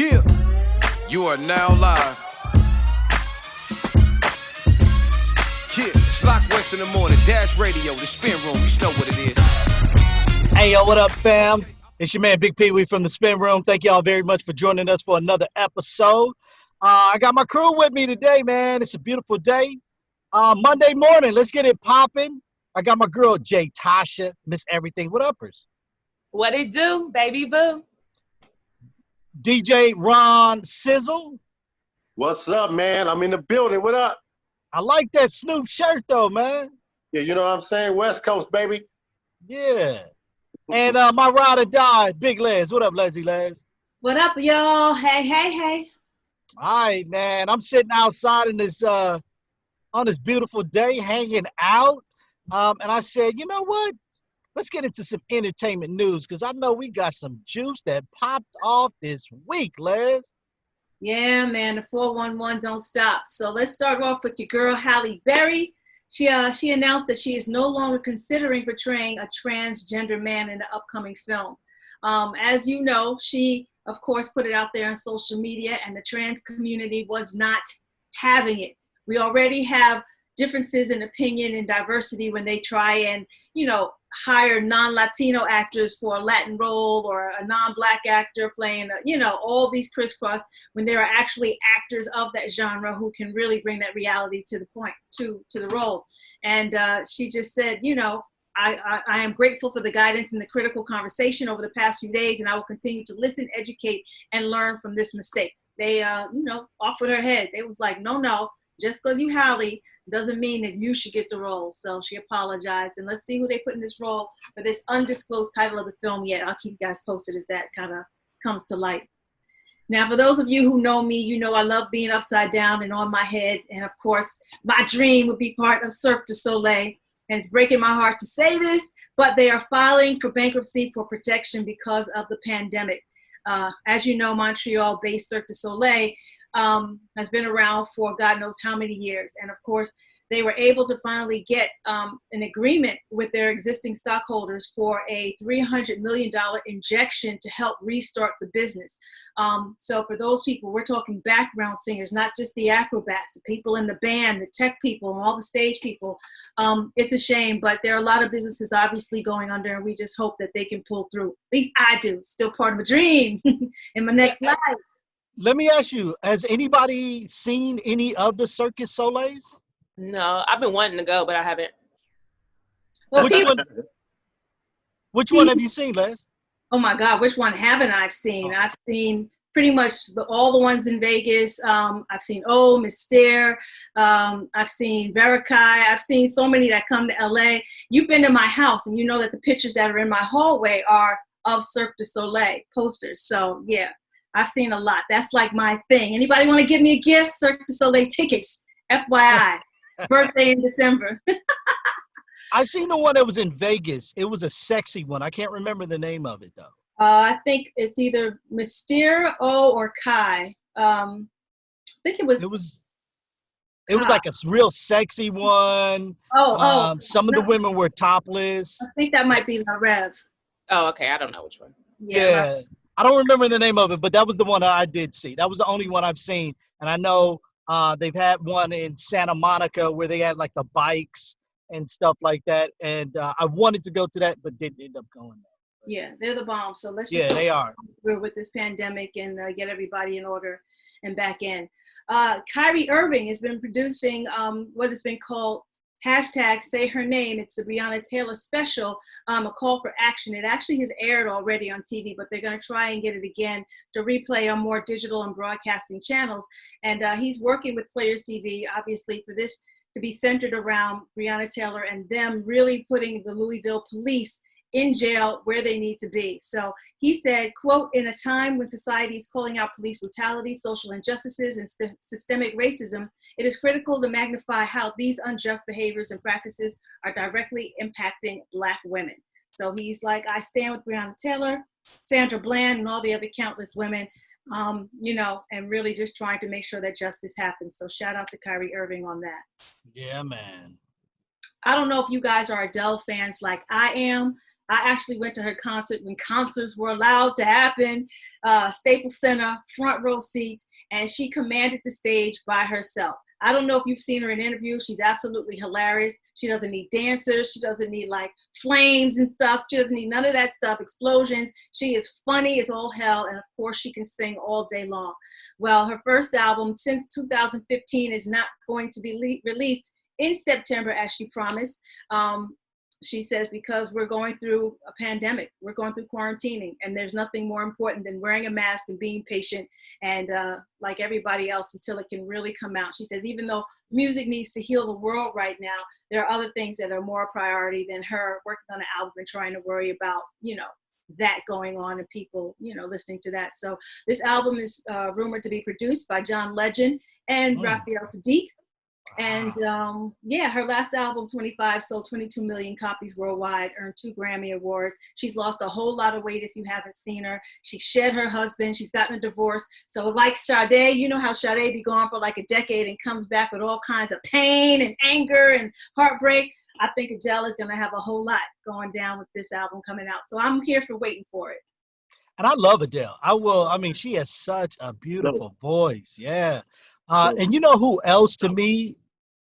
Yeah, you are now live. Yeah, it's Lock West in the morning, Dash Radio, the Spin Room, you know what it is. Hey, yo, what up, fam? It's your man, Bigg Pwee from the Spin Room. Thank y'all very much for joining us for another episode. I got my crew with me today, man. It's a beautiful day. Monday morning, let's get it popping. I got my girl, Jay Tasha, Miss Everything. What uppers? What it do, baby boo? DJ Ron Sizzle. What's up, man? I'm in the building. What up? I like that Snoop shirt, though, man. Yeah, you know what I'm saying? West Coast, baby. Yeah. And my ride or die, Big Les. What up, Leslie Les? What up, y'all? Hey, hey, hey. All right, man. I'm sitting outside in this on this beautiful day, hanging out. And I said, you know what? Let's get into some entertainment news because I know we got some juice that popped off this week, Les. Yeah, man, the 411 don't stop. So let's start off with your girl, Halle Berry. She announced that she is no longer considering portraying a transgender man in the upcoming film. As you know, she, of course, put it out there on social media, and the trans community was not having it. We already have differences in opinion and diversity when they try and, hire non-Latino actors for a Latin role or a non-Black actor playing, all these crisscross when there are actually actors of that genre who can really bring that reality to the point, to the role. And she just said, I am grateful for the guidance and the critical conversation over the past few days, and I will continue to listen, educate, and learn from this mistake. They, off with her head. They was like, no, just because you Halle doesn't mean that you should get the role. So she apologized, and let's see who they put in this role for this undisclosed title of the film yet. I'll keep you guys posted as that kind of comes to light. Now, for those of you who know me, I love being upside down and on my head. And of course, my dream would be part of Cirque du Soleil. And it's breaking my heart to say this, but they are filing for bankruptcy for protection because of the pandemic. As you know, Montreal-based Cirque du Soleil has been around for God knows how many years. And of course, they were able to finally get an agreement with their existing stockholders for a $300 million injection to help restart the business. So for those people, we're talking background singers, not just the acrobats, the people in the band, the tech people, and all the stage people. It's a shame, but there are a lot of businesses obviously going under, and we just hope that they can pull through. At least I do. It's still part of my dream in my next life. Let me ask you, has anybody seen any of the Cirque du Soleils? No, I've been wanting to go, but I haven't. Well, which one have you seen, Les? Oh my God, which one haven't I seen? I've seen pretty much all the ones in Vegas. I've seen Mystere. I've seen Verikai. I've seen so many that come to LA. You've been to my house, and you know that the pictures that are in my hallway are of Cirque du Soleil posters. So yeah, I've seen a lot. That's like my thing. Anybody want to give me a gift? Cirque du Soleil tickets, FYI. Birthday in December. I seen the one that was in Vegas. It was a sexy one. I can't remember the name of it, though. I think it's either Mystere or Kai. I think it was like a real sexy one. Some of the women were topless. I think that might be La Rev. Oh, okay. I don't know which one. Yeah. I don't remember the name of it, but that was the one that I did see. That was the only one I've seen. And I know they've had one in Santa Monica where they had like the bikes and stuff like that. And I wanted to go to that, but didn't end up going there. Yeah, they're the bomb. So let's just they are. We're with this pandemic and get everybody in order and back in. Kyrie Irving has been producing what has been called #Say Her Name. It's the Breonna Taylor special, a call for action. It actually has aired already on TV, but they're going to try and get it again to replay on more digital and broadcasting channels. And he's working with Players TV, obviously, for this to be centered around Breonna Taylor and them really putting the Louisville police in jail where they need to be. So he said, quote, "In a time when society is calling out police brutality, social injustices, and systemic racism, it is critical to magnify how these unjust behaviors and practices are directly impacting Black women." So he's like, I stand with Breonna Taylor, Sandra Bland, and all the other countless women, and really just trying to make sure that justice happens. So shout out to Kyrie Irving on that. Yeah, man. I don't know if you guys are Adele fans like I am. I actually went to her concert when concerts were allowed to happen, Staples Center, front row seats, and she commanded the stage by herself. I don't know if you've seen her in interviews. She's absolutely hilarious. She doesn't need dancers. She doesn't need like flames and stuff. She doesn't need none of that stuff, explosions. She is funny as all hell. And of course she can sing all day long. Well, her first album since 2015 is not going to be released in September as she promised. She says, because we're going through a pandemic, we're going through quarantining, and there's nothing more important than wearing a mask and being patient and like everybody else until it can really come out. She says, even though music needs to heal the world right now, there are other things that are more a priority than her working on an album and trying to worry about, that going on and people, listening to that. So this album is rumored to be produced by John Legend and Raphael Sadiq. And her last album, 25, sold 22 million copies worldwide, earned 2 Grammy Awards. She's lost a whole lot of weight if you haven't seen her. She shed her husband. She's gotten a divorce. So like Sade, you know how Sade be gone for like a decade and comes back with all kinds of pain and anger and heartbreak. I think Adele is going to have a whole lot going down with this album coming out. So I'm here for waiting for it. And I love Adele. I mean, she has such a beautiful voice. Yeah. And you know who else to me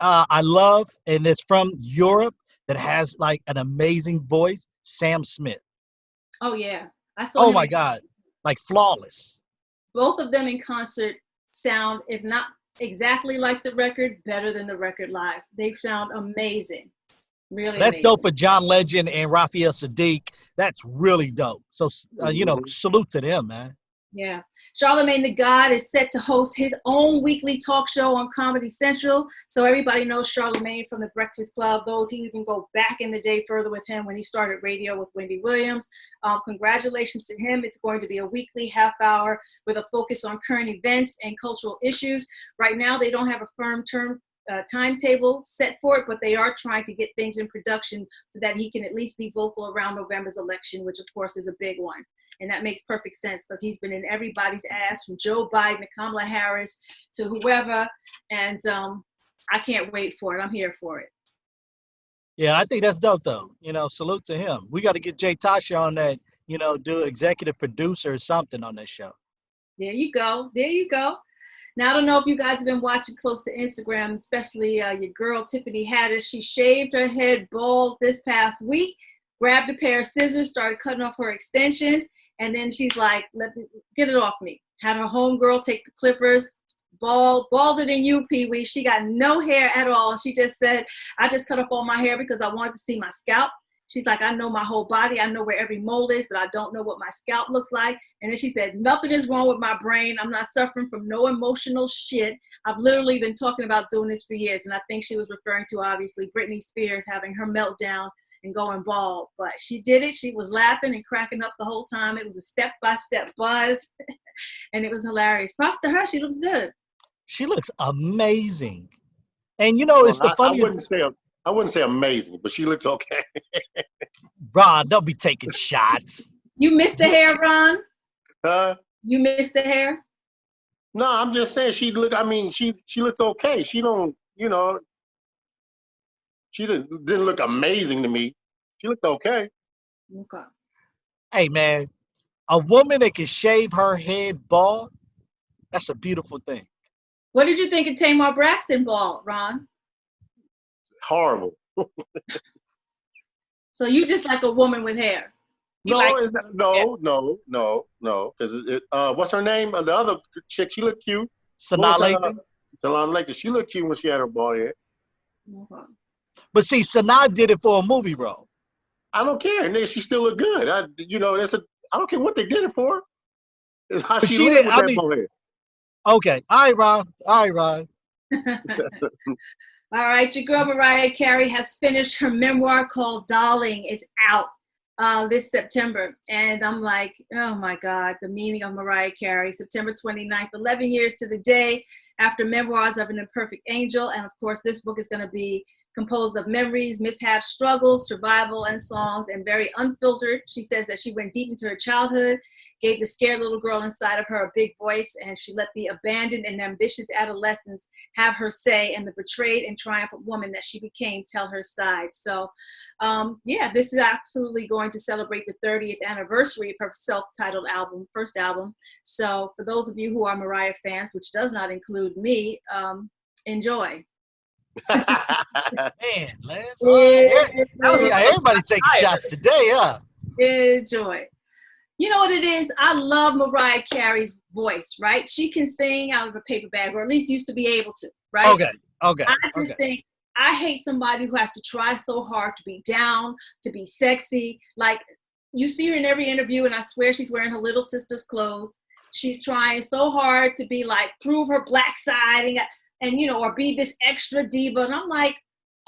I love, and it's from Europe, that has like an amazing voice? Sam Smith. Oh, yeah. I saw Oh, him my God. Like flawless. Both of them in concert sound, if not exactly like the record, better than the record live. They sound amazing. Really That's amazing. dope for John Legend and Raphael Sadiq. That's really dope. So, salute to them, man. Yeah. Charlamagne the God is set to host his own weekly talk show on Comedy Central. So everybody knows Charlamagne from The Breakfast Club. Those who even go back in the day further with him when he started radio with Wendy Williams. Congratulations to him. It's going to be a weekly half hour with a focus on current events and cultural issues. Right now, they don't have a firm timetable set for it, but they are trying to get things in production so that he can at least be vocal around November's election, which of course is a big one. And that makes perfect sense because he's been in everybody's ass, from Joe Biden to Kamala Harris to whoever. And I can't wait for it. I'm here for it. Yeah, I think that's dope, though. Salute to him. We got to get Jay Tasha on that, do executive producer or something on that show. There you go. There you go. Now, I don't know if you guys have been watching close to Instagram, especially your girl, Tiffany Haddish. She shaved her head bald this past week, grabbed a pair of scissors, started cutting off her extensions, and then she's like, "Let me get it off me." Had her homegirl take the clippers, balder than you, Pee Wee. She got no hair at all. She just said, "I just cut off all my hair because I wanted to see my scalp." She's like, "I know my whole body. I know where every mole is, but I don't know what my scalp looks like." And then she said, "Nothing is wrong with my brain. I'm not suffering from no emotional shit. I've literally been talking about doing this for years." And I think she was referring to, obviously, Britney Spears having her meltdown and going bald. But she did it. She was laughing and cracking up the whole time. It was a step-by-step buzz, and it was hilarious. Props to her. She looks good. She looks amazing. And, it's the funniest. I wouldn't say amazing, but she looks okay. Ron, don't be taking shots. You missed the hair, Ron? Huh? You missed the hair? No, I'm just saying she looked okay. She don't, she didn't look amazing to me. She looked okay. Okay. Hey, man, a woman that can shave her head bald, that's a beautiful thing. What did you think of Tamar Braxton bald, Ron? Horrible. So you just like a woman with hair? No. Because what's her name? The other chick, she looked cute. Sanaa Lathan. Sanaa Lathan. She looked cute when she had her bald head. Okay. But see, Sanaa did it for a movie role. I don't care. And she still look good. I don't care what they did it for. It's how she looked with that bald head. Okay. All right, Ron. All right, your girl Mariah Carey has finished her memoir called Darling. It's out this September. And I'm like, oh my God, the meaning of Mariah Carey. September 29th, 11 years to the day after Memoirs of an Imperfect Angel. And of course, this book is going to be composed of memories, mishaps, struggles, survival, and songs, and very unfiltered. She says that she went deep into her childhood, gave the scared little girl inside of her a big voice, and she let the abandoned and ambitious adolescents have her say, and the betrayed and triumphant woman that she became tell her side. So, yeah, this is absolutely going to celebrate the 30th anniversary of her self-titled album, first album. So for those of you who are Mariah fans, which does not include me, enjoy. Man, Les. Everybody taking shots today, huh? Enjoy. You know what it is? I love Mariah Carey's voice, right? She can sing out of a paper bag, or at least used to be able to, right? Okay. I just think I hate somebody who has to try so hard to be down, to be sexy. Like, you see her in every interview, and I swear she's wearing her little sister's clothes. She's trying so hard to be like, prove her black side and you know, or be this extra diva. And I'm like,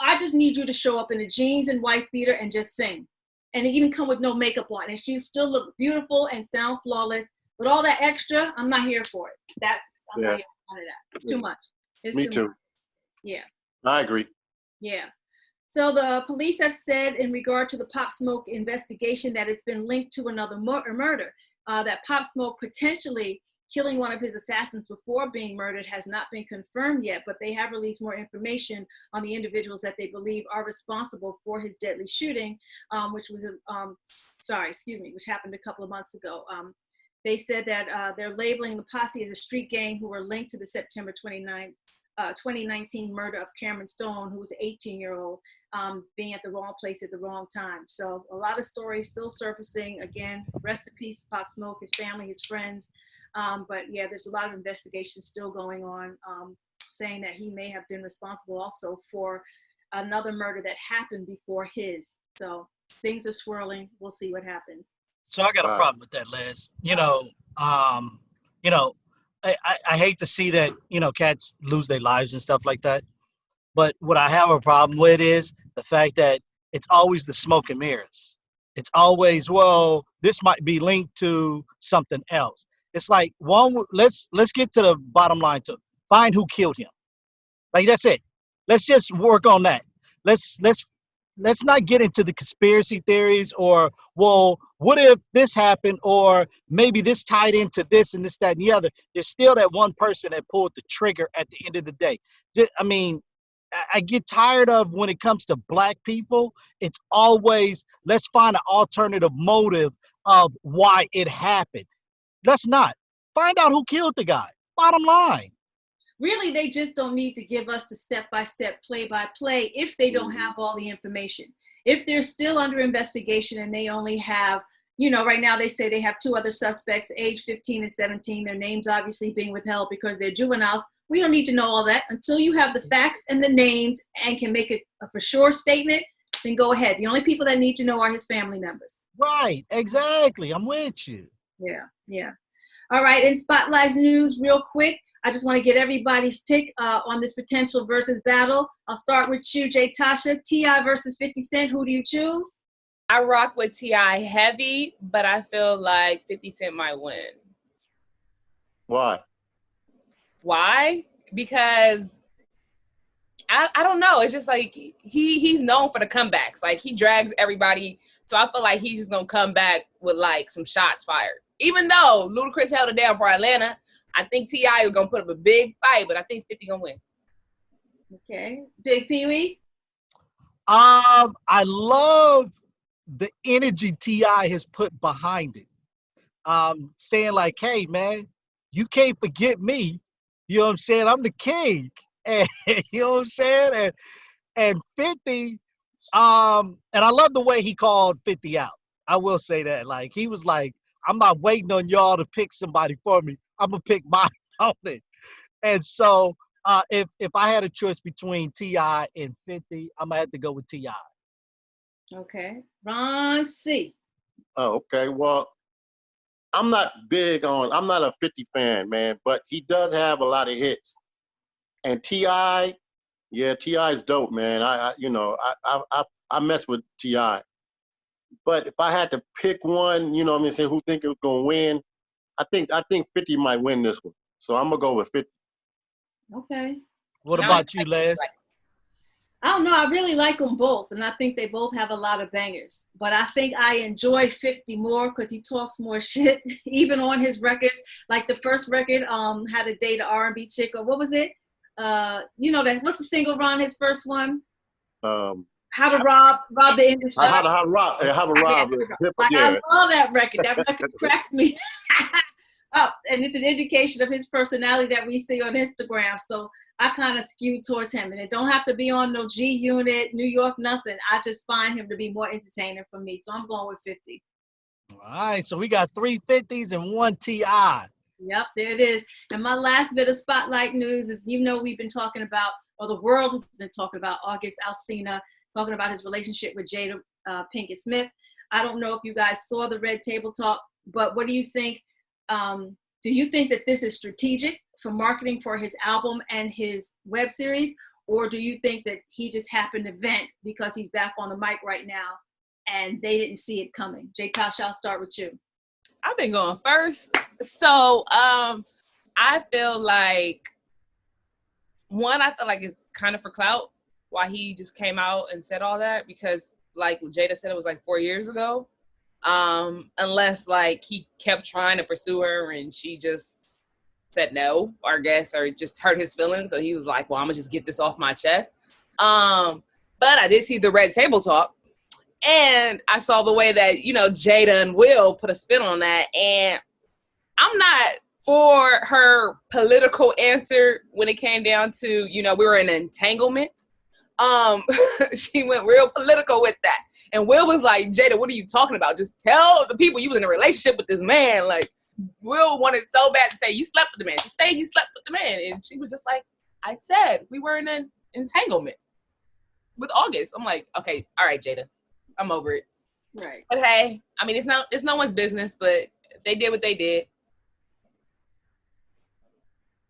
I just need you to show up in a jeans and wife beater and just sing. And even come with no makeup on. And she still look beautiful and sound flawless. But all that extra, I'm not here for it. I'm not here for none of that. It's too much. It's Me too too. much. Yeah. I agree. Yeah. So the police have said in regard to the Pop Smoke investigation that it's been linked to another murder. That Pop Smoke potentially killing one of his assassins before being murdered has not been confirmed yet, but they have released more information on the individuals that they believe are responsible for his deadly shooting, which happened a couple of months ago. They said that they're labeling the posse as a street gang who were linked to the September 2019 murder of Cameron Stone, who was an 18-year-old, being at the wrong place at the wrong time. So a lot of stories still surfacing. Again, rest in peace, Pop Smoke, his family, his friends. But yeah, there's a lot of investigation still going on, saying that he may have been responsible also for another murder that happened before his. So things are swirling. We'll see what happens. So I got a problem with that, Les. I hate to see that, cats lose their lives and stuff like that. But what I have a problem with is the fact that it's always the smoke and mirrors. It's always, well, this might be linked to something else. It's like, let's get to the bottom line to find who killed him. Like, that's it. Let's just work on that. Let's not get into the conspiracy theories or, well, what if this happened, or maybe this tied into this and this, that, and the other. There's still that one person that pulled the trigger at the end of the day. I mean, I get tired of when it comes to black people, it's always, let's find an alternative motive of why it happened. Let's not. Find out who killed the guy. Bottom line. Really, they just don't need to give us the step-by-step, play-by-play if they don't have all the information. If they're still under investigation and they only have, right now they say they have 2 other suspects, age 15 and 17, their names obviously being withheld because they're juveniles. We don't need to know all that until you have the facts and the names and can make a for sure statement, then go ahead. The only people that need to know are his family members. Right, exactly. I'm with you. Yeah. All right, in Spotlight News, real quick, I just want to get everybody's pick on this potential versus battle. I'll start with you, Jay Tasha. T.I. versus 50 Cent. Who do you choose? I rock with T.I. heavy, but I feel like 50 Cent might win. Why? Why? Because I don't know. It's just like he's known for the comebacks. Like, he drags everybody. So I feel like he's just going to come back with, like, some shots fired. Even though Ludacris held it down for Atlanta, I think T.I. is going to put up a big fight, but I think 50 going to win. Okay. Bigg Pwee? I love the energy T.I. has put behind it. Saying like, hey, man, you can't forget me. You know what I'm saying? I'm the king. And, you know what I'm saying? And 50, and I love the way he called 50 out. I will say that. Like, he was like, I'm not waiting on y'all to pick somebody for me. I'm going to pick my opponent. And so if I had a choice between T.I. and 50, I'm going to have to go with T.I. Okay. Ron C. Oh, okay. Well, I'm not a 50 fan, man, but he does have a lot of hits. And T.I., yeah, T.I. is dope, man. I mess with T.I. But if I had to pick one, say who think it was gonna win, I think 50 might win this one. So I'm gonna go with 50. Okay. What Now about I you, Les? I don't know. I really like them both, and I think they both have a lot of bangers. But I think I enjoy 50 more because he talks more shit, even on his records. Like the first record, How to Date an R&B Chick, or what was it? You know that. What's the single, Ron? His first one. Um, How to rob the industry. how to rob, Like yeah. I love that record. That record cracks me up, and it's an indication of his personality that we see on Instagram. So I kind of skew towards him, and it don't have to be on no G Unit, New York, nothing. I just find him to be more entertaining for me. So I'm going with 50. All right, so we got 3 50s and 1 TI. Yep, there it is. And my last bit of spotlight news is, you know, we've been talking about, or the world has been talking about, August Alsina talking about his relationship with Jada Pinkett Smith. I don't know if you guys saw the Red Table Talk, but what do you think? Do you think that this is strategic for marketing for his album and his web series? Or do you think that he just happened to vent because he's back on the mic right now and they didn't see it coming? J. Tosh, I'll start with you. I've been going first. So I feel like it's kind of for clout why he just came out and said all that, because like Jada said, it was like 4 years ago. Unless like he kept trying to pursue her and she just said no, or I guess, or just hurt his feelings. So he was like, well, I'm gonna just get this off my chest. But I did see the Red Table Talk, and I saw the way that, you know, Jada and Will put a spin on that. And I'm not for her political answer when it came down to, you know, we were in an entanglement. She went real political with that. And Will was like, Jada, what are you talking about? Just tell the people you was in a relationship with this man. Like, Will wanted so bad to say, you slept with the man. Just say you slept with the man. And she was just like, I said we were in an entanglement with August. I'm like, okay, all right, Jada, I'm over it. Right. But hey, I mean, it's no one's business, but they did what they did.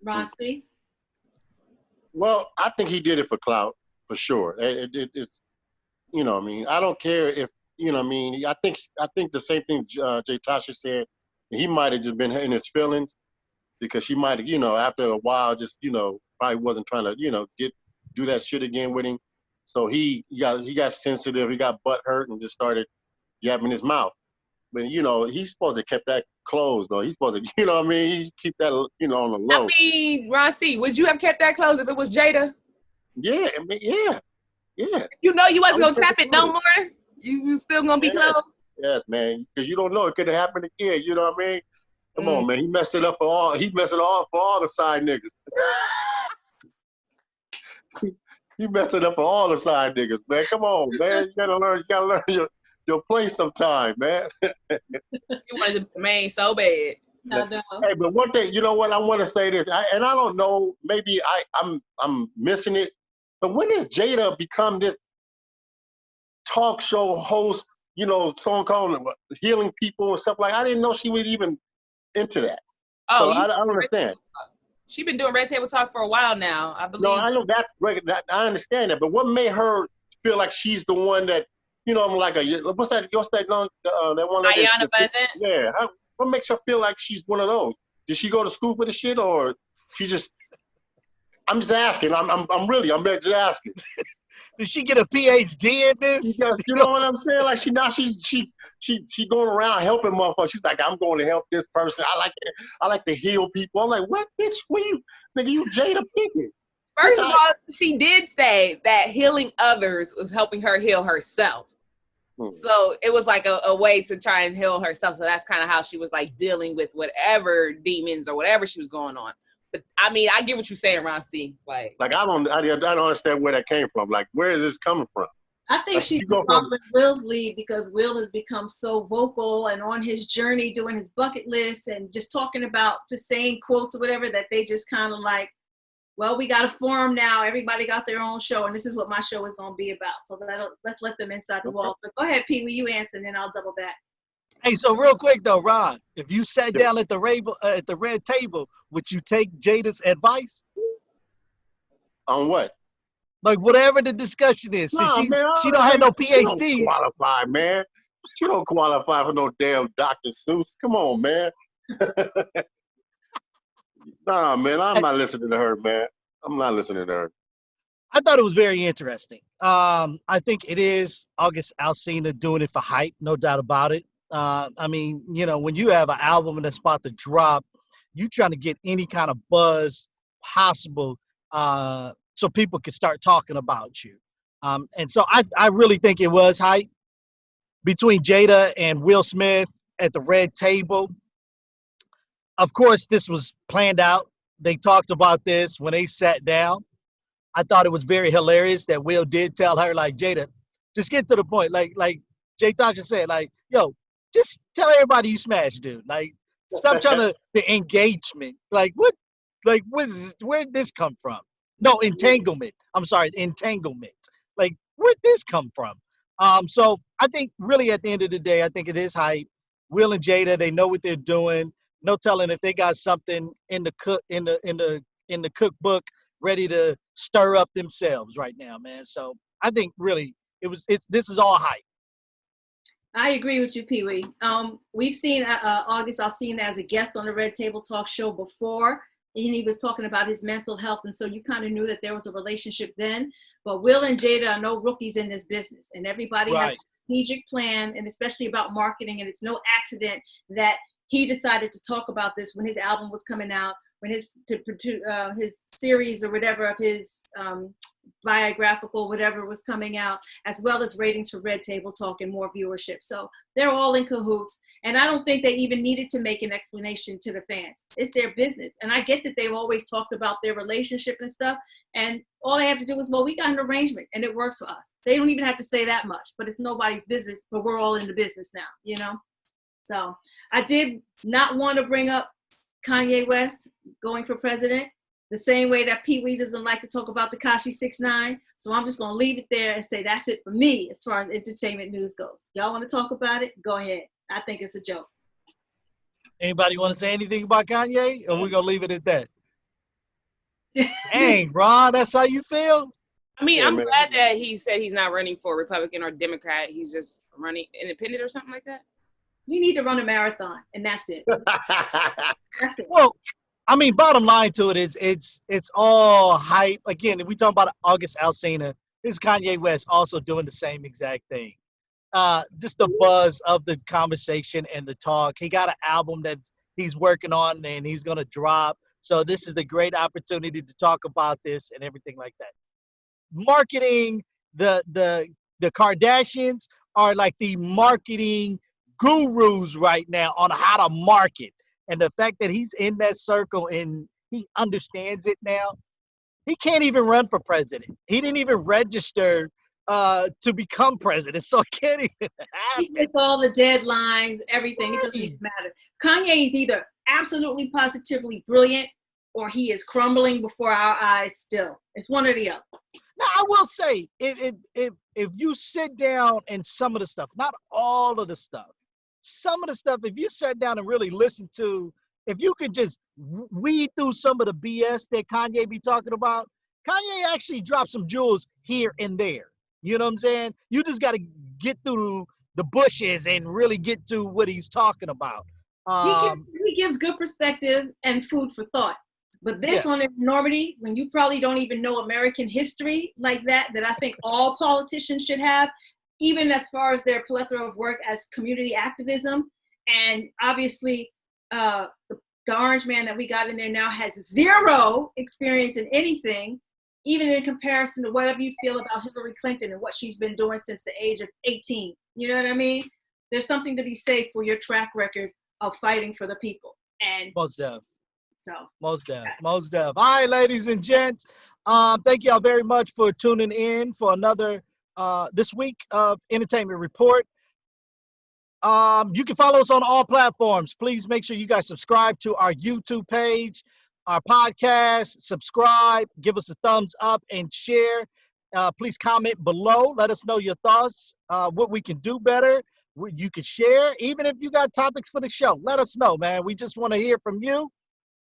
Rossi? Well, I think he did it for clout, for sure. It's, you know, I mean, I don't care if, you know, I mean, I think the same thing Jay Tasha said. He might have just been in his feelings because she might have, you know, after a while, just, you know, probably wasn't trying to, you know, do that shit again with him. So he got sensitive, he got butt hurt and just started yapping his mouth. But, you know, he's supposed to keep that closed, though. He's supposed to, you know what I mean? He keep that, you know, on the low. I mean, Rossi, would you have kept that closed if it was Jada? Yeah, I mean, yeah. You know you wasn't going to tap it no more? You still going to be closed? Yes, man, because you don't know. It could have happened again, you know what I mean? Come on, man. He messed it up for all the side niggas. He messed it up for all the side niggas, man. Come on, man. You gotta learn your place sometime, man. You wanted to be the man so bad. I know. Hey, but one thing, you know what? I want to say this, I don't know. Maybe I'm missing it, but when does Jada become this talk show host? You know, song called healing people and stuff like. I didn't know she was even into that. Oh, so I don't understand. She's been doing Red Table Talk for a while now, I believe. No, I know that. I understand that, but what made her feel like she's the one that, you know, I'm like what's that? That one? Ayanna Buzzard? Yeah. What makes her feel like she's one of those? Did she go to school for the shit, or she just? I'm just asking. I'm just asking. Did she get a PhD in this? Because, you know what I'm saying? Like she going around helping motherfuckers. She's like, I'm going to help this person. I like to heal people. I'm like, what, bitch? What you, nigga? You Jada Pinkett. First of all, she did say that healing others was helping her heal herself. So it was like a way to try and heal herself. So that's kind of how she was like dealing with whatever demons or whatever she was going on. But I mean, I get what you're saying, Ron C. Like I don't understand where that came from. Like, where is this coming from? I think she's following Will's lead because Will has become so vocal and on his journey doing his bucket list and just talking about, just saying quotes or whatever, that they just kind of like, well, we got a forum now. Everybody got their own show, and this is what my show is going to be about. So let's let them inside the walls. But go ahead, Pee Wee, you answer, and then I'll double back. Hey, so real quick though, Ron, if you sat down at the red table, would you take Jada's advice? On what? Like whatever the discussion is. Nah, Since man, she don't have no She PhD. don't qualify, man. She don't qualify for no damn Dr. Seuss. Come on, man. Nah, man, I'm not listening to her, man. I'm not listening to her. I thought it was very interesting. I think it is August Alsina doing it for hype, no doubt about it. I mean, when you have an album that's about to drop, you trying to get any kind of buzz possible so people can start talking about you. And so I really think it was hype between Jada and Will Smith at the red table. Of course, this was planned out. They talked about this when they sat down. I thought it was very hilarious that Will did tell her, like, Jada, just get to the point. Like Jay Tasha said, like, yo, just tell everybody you smashed, dude. Like, stop trying to the engagement. Like, what? Like, where'd this come from? No, entanglement. I'm sorry, entanglement. Like, where'd this come from? So I think really at the end of the day, I think it is hype. Will and Jada, they know what they're doing. No telling if they got something in the cookbook ready to stir up themselves right now, man. So I think really this is all hype. I agree with you, Pee Wee. We've seen August Alsina as a guest on the Red Table Talk show before, and he was talking about his mental health, and so you kind of knew that there was a relationship then. But Will and Jada are no rookies in this business, and everybody has a strategic plan, and especially about marketing, and it's no accident that he decided to talk about this when his album was coming out, when his series or whatever of his biographical whatever was coming out, as well as ratings for Red Table Talk and more viewership. So they're all in cahoots, and I don't think they even needed to make an explanation to the fans. It's their business, and I get that they've always talked about their relationship and stuff, and all they have to do is, well, we got an arrangement and it works for us. They don't even have to say that much, but it's nobody's business, but we're all in the business now, So I did not want to bring up Kanye West going for president the same way that Pee Wee doesn't like to talk about Tekashi 6ix9ine. So I'm just going to leave it there and say that's it for me as far as entertainment news goes. Y'all want to talk about it? Go ahead. I think it's a joke. Anybody want to say anything about Kanye, or we're going to leave it at that? Dang, Ron, that's how you feel? I mean, I'm glad that he said he's not running for Republican or Democrat. He's just running independent or something like that. You need to run a marathon, and that's it. That's it. Well, I mean, bottom line to it is it's all hype. Again, if we talk about August Alsina, this is Kanye West also doing the same exact thing. Just the buzz of the conversation and the talk. He got an album that he's working on and he's going to drop. So this is the great opportunity to talk about this and everything like that. Marketing, the Kardashians are like the marketing gurus right now on how to market. And the fact that he's in that circle and he understands it now, he can't even run for president. He didn't even register to become president, so it can't even happen. He missed all the deadlines, everything. It doesn't even matter. Kanye is either absolutely positively brilliant or he is crumbling before our eyes still. It's one or the other. Now, I will say, if you sit down and some of the stuff, not all of the stuff, some of the stuff, if you sat down and really listened to, if you could just weed through some of the BS that Kanye be talking about, Kanye actually dropped some jewels here and there. You know what I'm saying? You just got to get through the bushes and really get to what he's talking about. He gives good perspective and food for thought. But this on enormity, when you probably don't even know American history like that I think all politicians should have, even as far as their plethora of work as community activism. And obviously, the orange man that we got in there now has zero experience in anything, even in comparison to whatever you feel about Hillary Clinton and what she's been doing since the age of 18. You know what I mean? There's something to be said for your track record of fighting for the people. And most def. So most def. All right, ladies and gents. Thank y'all very much for tuning in for another this week of Entertainment Report. You can follow us on all platforms. Please make sure you guys subscribe to our YouTube page, our podcast, subscribe, give us a thumbs up and share. Please comment below. Let us know your thoughts, what we can do better. You can share. Even if you got topics for the show, let us know, man. We just want to hear from you.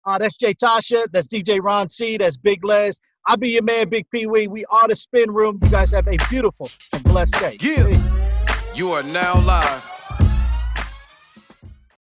That's Jay Tasha. That's DJ Ron C. That's Big Les. I'll be your man, Big Pee Wee. We are the Spin Room. You guys have a beautiful and blessed day. Yeah. You are now live